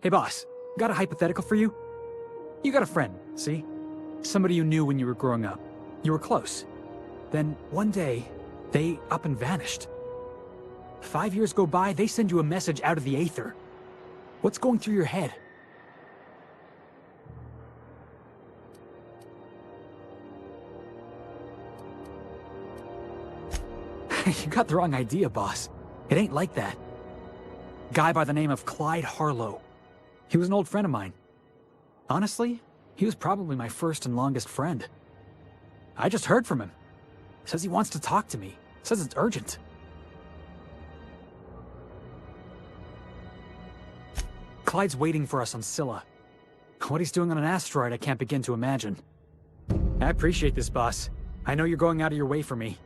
Hey boss, got a hypothetical for you? You got a friend, see? Somebody you knew when you were growing up. You were close. Then, one day, they up and vanished. 5 years go by, they send you a message out of the aether. What's going through your head? You got the wrong idea, boss. It ain't like that. Guy by the name of Clyde Harlow. He was an old friend of mine. Honestly, he was probably my first and longest friend. I just heard from him. Says he wants to talk to me. Says it's urgent. Clyde's waiting for us on Scylla. What he's doing on an asteroid, I can't begin to imagine. I appreciate this, boss. I know you're going out of your way for me.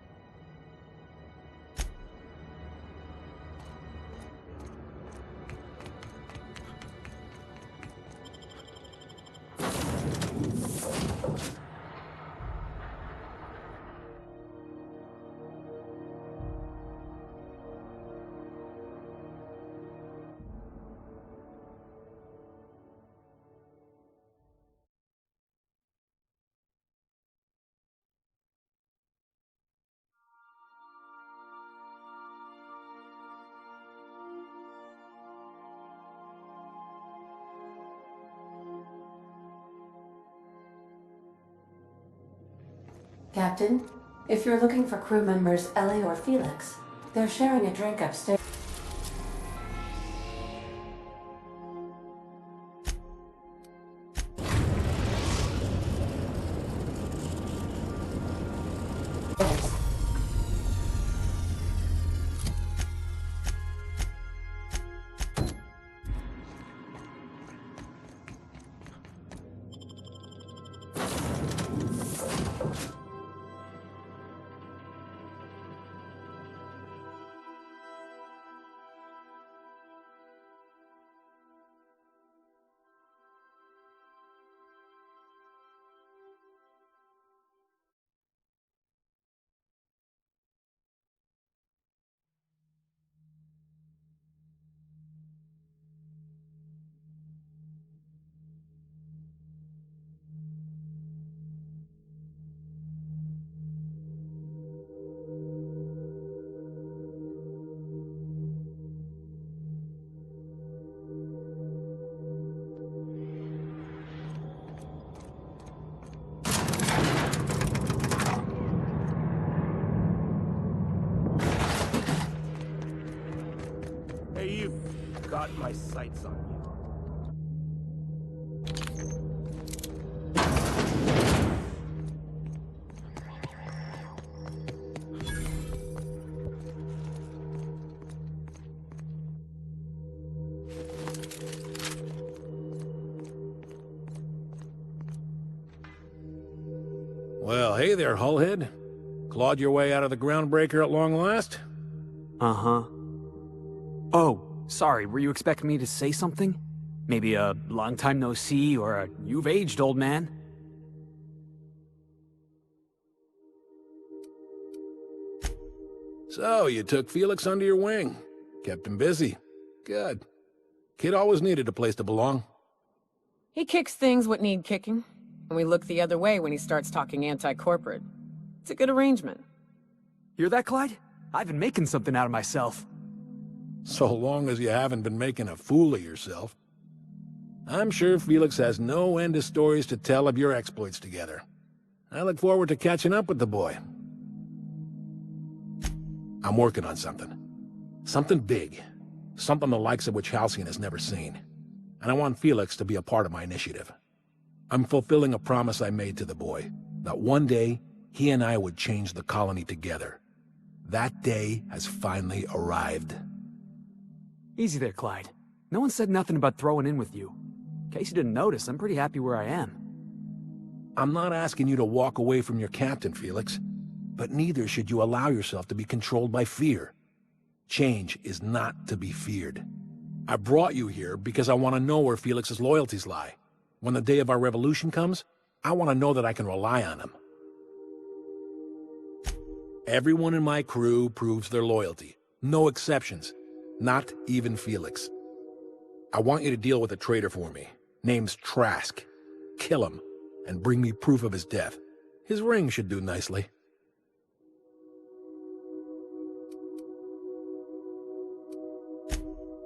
Captain, if you're looking for crew members Ellie or Felix, they're sharing a drink upstairs. Hey, you've got my sights on you. Well, hey there, Hullhead. Clawed your way out of the groundbreaker at long last? Uh-huh. Oh, sorry, were you expecting me to say something? Maybe a long time no see, or a you've aged, old man? So, you took Felix under your wing. Kept him busy. Good. Kid always needed a place to belong. He kicks things what need kicking, and we look the other way when he starts talking anti-corporate. It's a good arrangement. Hear that, Clyde? I've been making something out of myself. So long as you haven't been making a fool of yourself. I'm sure Felix has no end of stories to tell of your exploits together. I look forward to catching up with the boy. I'm working on something. Something big. Something the likes of which Halcyon has never seen. And I want Felix to be a part of my initiative. I'm fulfilling a promise I made to the boy, that one day he and I would change the colony together. That day has finally arrived. Easy there, Clyde. No one said nothing about throwing in with you. In case you didn't notice, I'm pretty happy where I am. I'm not asking you to walk away from your captain, Felix. But neither should you allow yourself to be controlled by fear. Change is not to be feared. I brought you here because I want to know where Felix's loyalties lie. When the day of our revolution comes, I want to know that I can rely on him. Everyone in my crew proves their loyalty. No exceptions. Not even Felix. I want you to deal with a traitor for me. Name's Trask. Kill him, and bring me proof of his death. His ring should do nicely.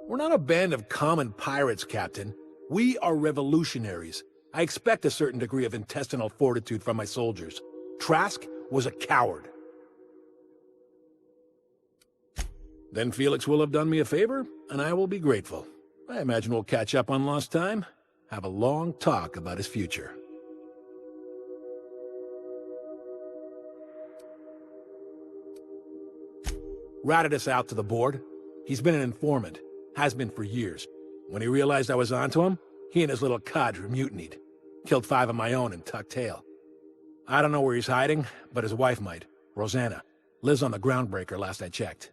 We're not a band of common pirates, Captain. We are revolutionaries. I expect a certain degree of intestinal fortitude from my soldiers. Trask was a coward. Then Felix will have done me a favor, and I will be grateful. I imagine we'll catch up on lost time, have a long talk about his future. Ratted us out to the board. He's been an informant, has been for years. When he realized I was onto him, he and his little cadre mutinied. Killed 5 of my own and tucked tail. I don't know where he's hiding, but his wife might. Rosanna. Lives on the Groundbreaker last I checked.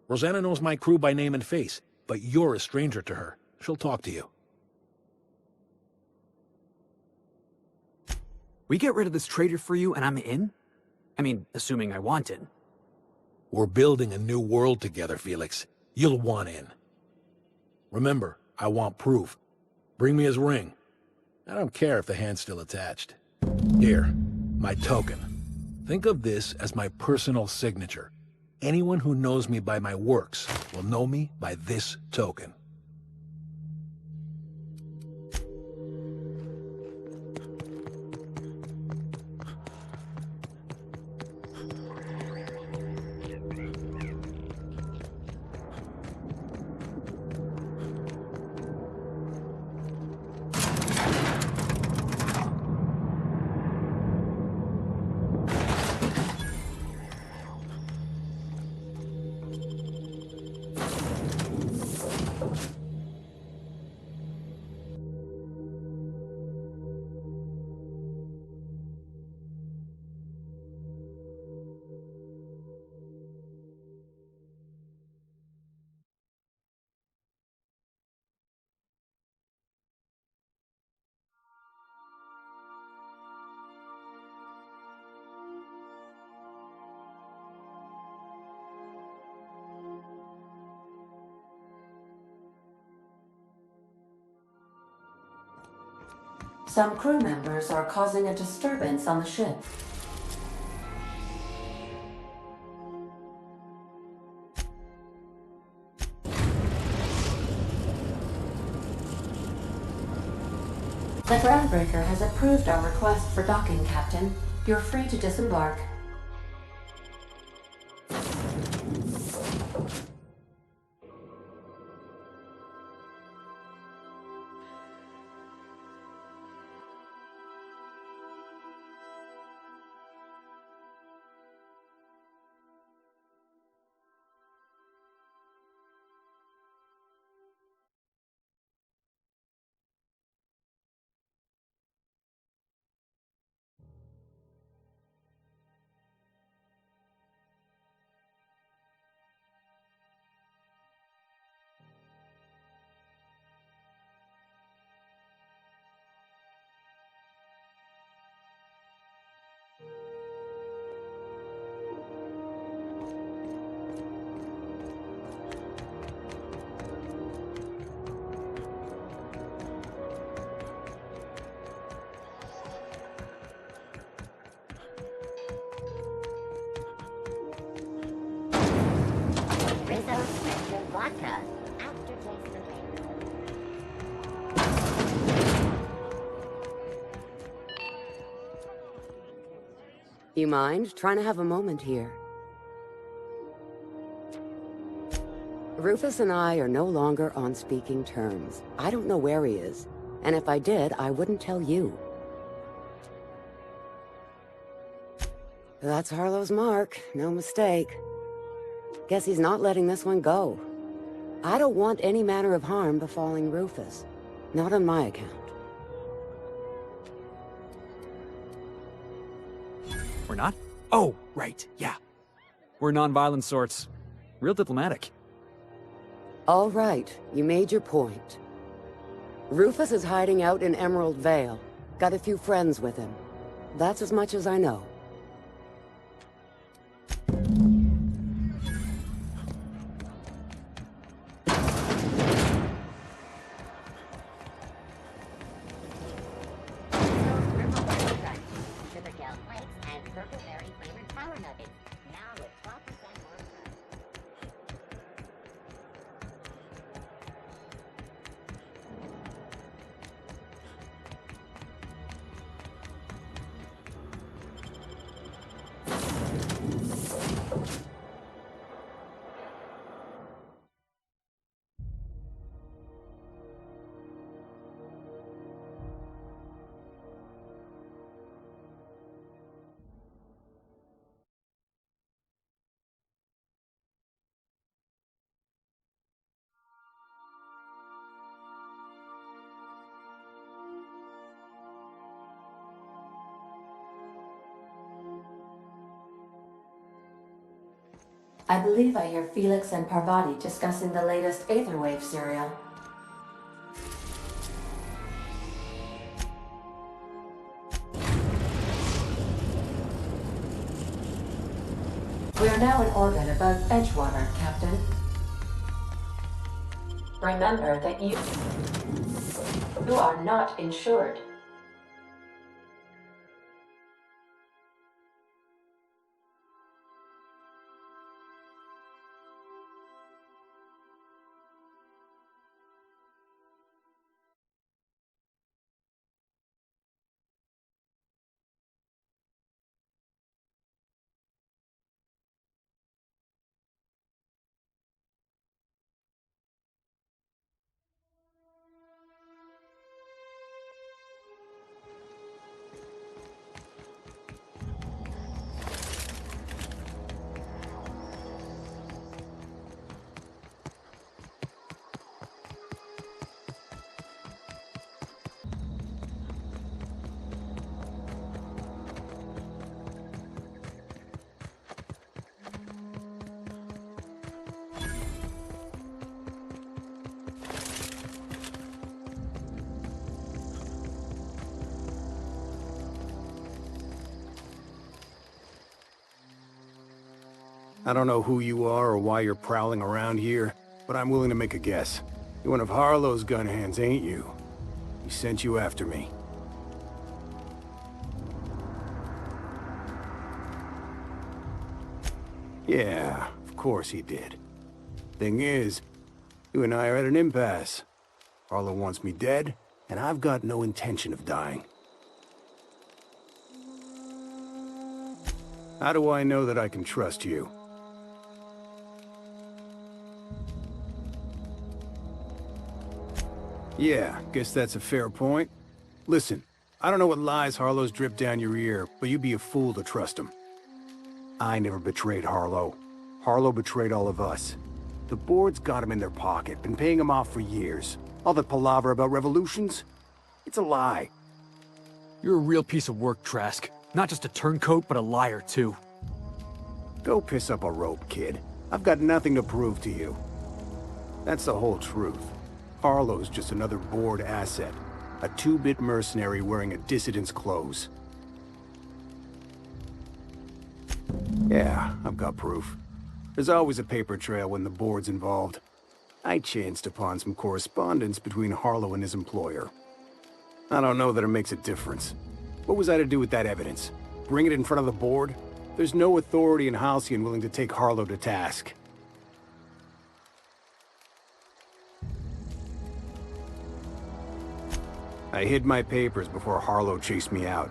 Rosanna knows my crew by name and face, but you're a stranger to her. She'll talk to you. We get rid of this traitor for you and I'm in? I mean, assuming I want in. We're building a new world together, Felix. You'll want in. Remember, I want proof. Bring me his ring. I don't care if the hand's still attached. Here, my token. Think of this as my personal signature. Anyone who knows me by my works will know me by this token. Some crew members are causing a disturbance on the ship. The Groundbreaker has approved our request for docking, Captain. You're free to disembark. Vodka. Aftertaste available. You mind trying to have a moment here? Rufus and I are no longer on speaking terms. I don't know where he is, and if I did, I wouldn't tell you. That's Harlow's mark, no mistake. Guess he's not letting this one go. I don't want any manner of harm befalling Rufus. Not on my account. We're not? Oh, right, yeah. We're non-violent sorts. Real diplomatic. All right, you made your point. Rufus is hiding out in Emerald Vale. Got a few friends with him. That's as much as I know. I believe I hear Felix and Parvati discussing the latest Aetherwave serial. We are now in orbit above Edgewater, Captain. Remember that you are not insured. I don't know who you are or why you're prowling around here, but I'm willing to make a guess. You're one of Harlow's gun hands, ain't you? He sent you after me. Yeah, of course he did. Thing is, you and I are at an impasse. Harlow wants me dead, and I've got no intention of dying. How do I know that I can trust you? Yeah, guess that's a fair point. Listen, I don't know what lies Harlow's dripped down your ear, but you'd be a fool to trust him. I never betrayed Harlow. Harlow betrayed all of us. The board's got him in their pocket, been paying him off for years. All that palaver about revolutions? It's a lie. You're a real piece of work, Trask. Not just a turncoat, but a liar, too. Go piss up a rope, kid. I've got nothing to prove to you. That's the whole truth. Harlow's just another board asset. A two-bit mercenary wearing a dissident's clothes. Yeah, I've got proof. There's always a paper trail when the board's involved. I chanced upon some correspondence between Harlow and his employer. I don't know that it makes a difference. What was I to do with that evidence? Bring it in front of the board? There's no authority in Halcyon willing to take Harlow to task. I hid my papers before Harlow chased me out.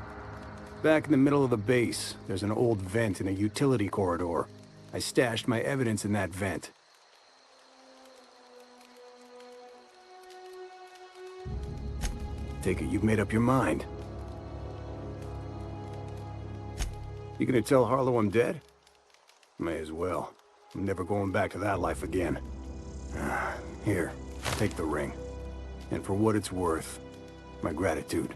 Back in the middle of the base, there's an old vent in a utility corridor. I stashed my evidence in that vent. Take it you've made up your mind. You gonna tell Harlow I'm dead? May as well. I'm never going back to that life again. Here, take the ring. And for what it's worth, my gratitude.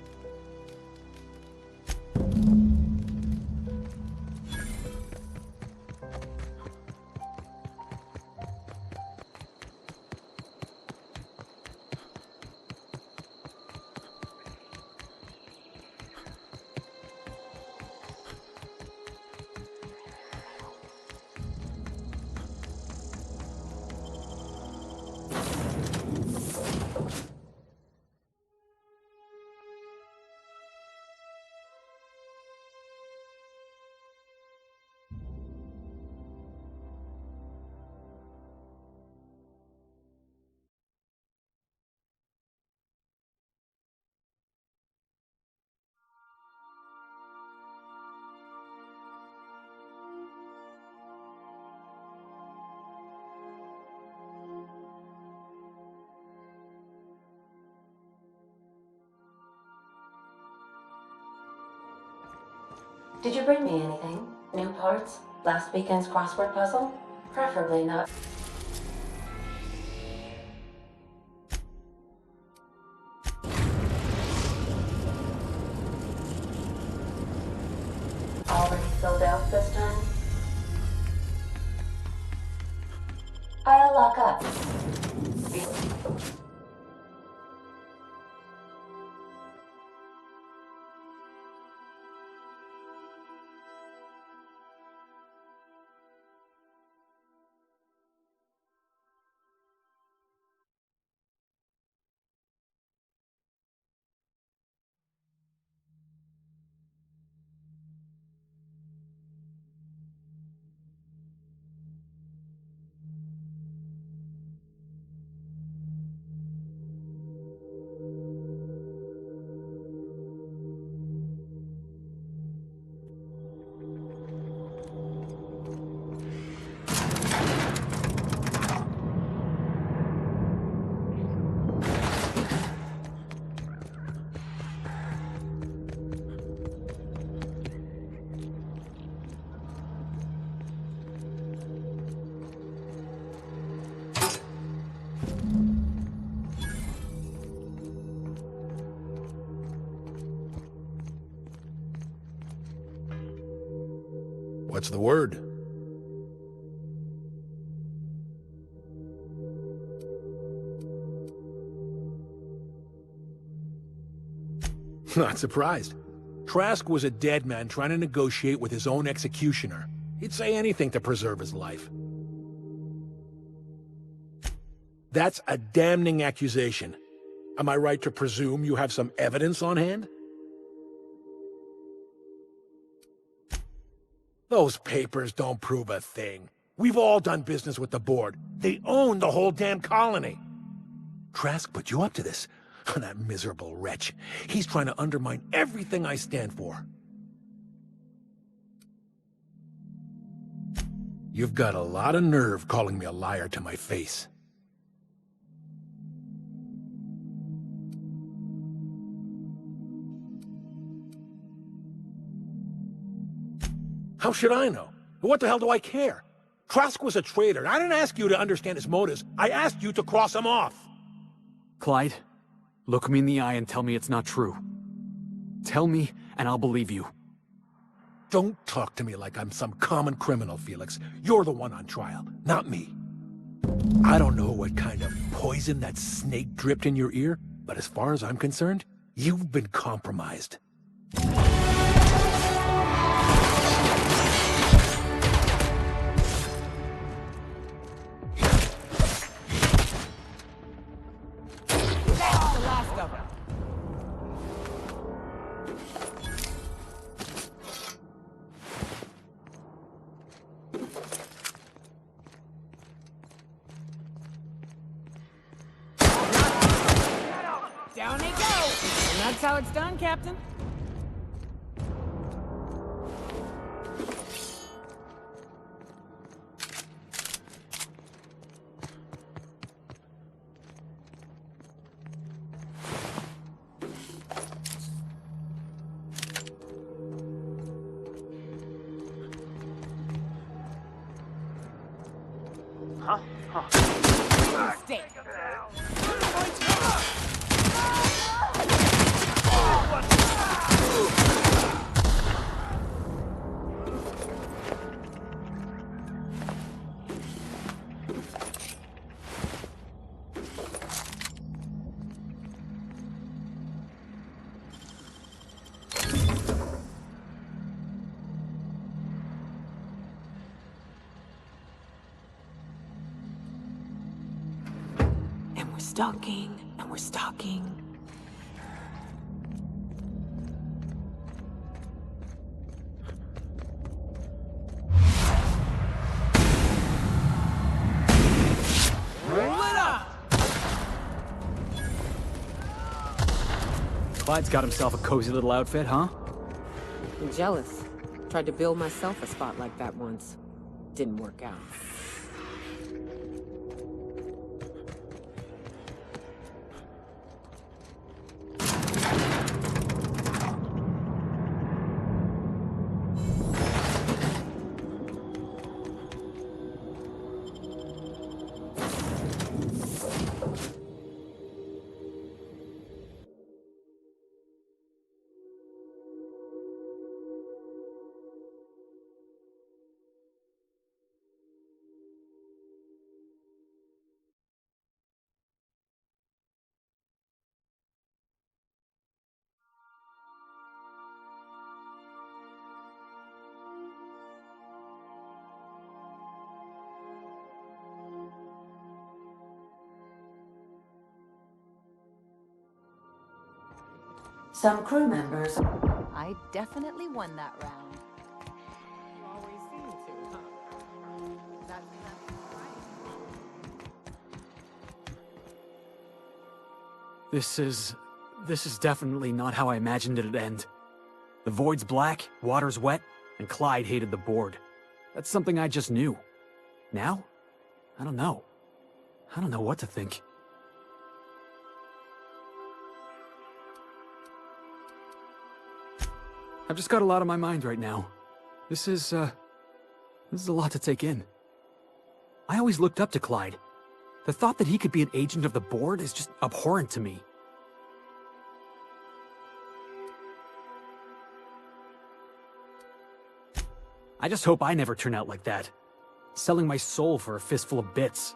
Did you bring me anything? New parts? Last weekend's crossword puzzle? Preferably not. Already filled out this time? to lock up. What's the word? Not surprised. Trask was a dead man trying to negotiate with his own executioner. He'd say anything to preserve his life. That's a damning accusation. Am I right to presume you have some evidence on hand? Those papers don't prove a thing. We've all done business with the board. They own the whole damn colony. Trask put you up to this. That miserable wretch. He's trying to undermine everything I stand for. You've got a lot of nerve calling me a liar to my face. How should I know? What the hell do I care? Trask was a traitor. I didn't ask you to understand his motives. I asked you to cross him off. Clyde, look me in the eye and tell me it's not true. Tell me, and I'll believe you. Don't talk to me like I'm some common criminal, Felix. You're the one on trial, not me. I don't know what kind of poison that snake dripped in your ear, but as far as I'm concerned, you've been compromised. Down they go! And that's how it's done, Captain. Stay. And we're stalking, and we're stalking. Clyde's got himself a cozy little outfit, huh? I'm jealous. Tried to build myself a spot like that once. Didn't work out. Some crew members... I definitely won that round. You always seem to, huh? That's This is definitely not how I imagined it'd end. The void's black, water's wet, and Clyde hated the board. That's something I just knew. Now? I don't know. I don't know what to think. I've just got a lot on my mind right now. This is a lot to take in. I always looked up to Clyde. The thought that he could be an agent of the board is just abhorrent to me. I just hope I never turn out like that. Selling my soul for a fistful of bits.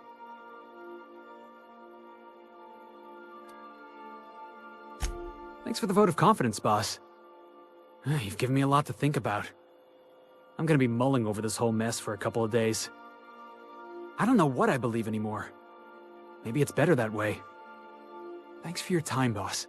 Thanks for the vote of confidence, boss. You've given me a lot to think about. I'm gonna be mulling over this whole mess for a couple of days. I don't know what I believe anymore. Maybe it's better that way. Thanks for your time, boss.